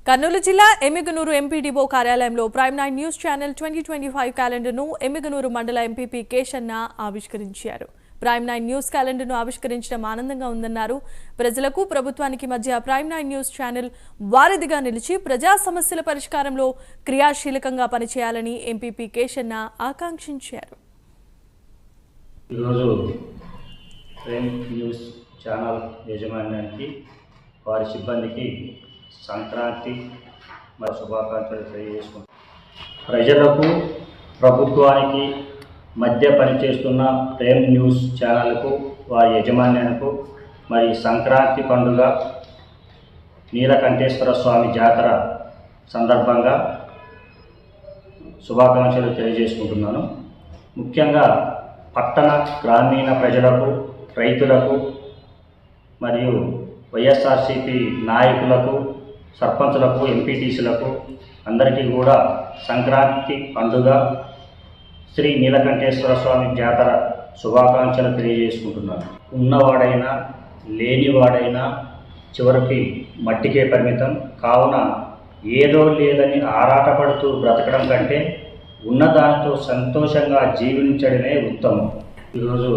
కర్నూలు జిల్లా ఎమ్మిగనూరు ఎంపీడీఓ కార్యాలయంలో prime 9 news channel 2025 క్యాలెండర్ను Emmiganur మండల ఎంపీపీ కేశన్న ఆవిష్కరించారు. ప్రైమ్ 9 న్యూస్ క్యాలెండర్ను ఆవిష్కరించడం ఆనందంగా ఉందన్నారు. ప్రజలకు ప్రభుత్వానికి మధ్య ప్రైమ్ 9 న్యూస్ ఛానల్ వారధిగా నిలిచి ప్రజా సమస్యల పరిష్కారంలో క్రియాశీలకంగా పనిచేయాలని ఎంపీపీ కేశన్న ఆకాంక్షించారు. ఈరోజు ప్రైమ్ న్యూస్ ఛానల్ యాజమాన్యానికి వారి సిబ్బందికి సంక్రాంతి మరియు శుభాకాంక్షలు తెలియజేసుకుంటాం. ప్రజలకు ప్రభుత్వానికి మధ్య పనిచేస్తున్న ప్రైమ్ న్యూస్ ఛానల్కు వారి యాజమాన్యానికి మరి సంక్రాంతి పండుగ నీలకంఠేశ్వర స్వామి జాతర సందర్భంగా శుభాకాంక్షలు తెలియజేసుకుంటున్నాను. ముఖ్యంగా పట్టణ గ్రామీణ ప్రజలకు, రైతులకు మరియు వైఎస్ఆర్సీపీ నాయకులకు, సర్పంచులకు, ఎంపీటీసీలకు అందరికీ కూడా సంక్రాంతి పండుగ శ్రీ నీలకంఠేశ్వర స్వామి జాతర శుభాకాంక్షలు తెలియజేసుకుంటున్నాను. ఉన్నవాడైనా లేనివాడైనా చివరికి మట్టికే పరిమితం కావున ఏదో లేదని ఆరాటపడుతూ బ్రతకడం కంటే ఉన్నదానితో సంతోషంగా జీవించడమే ఉత్తమం. ఈరోజు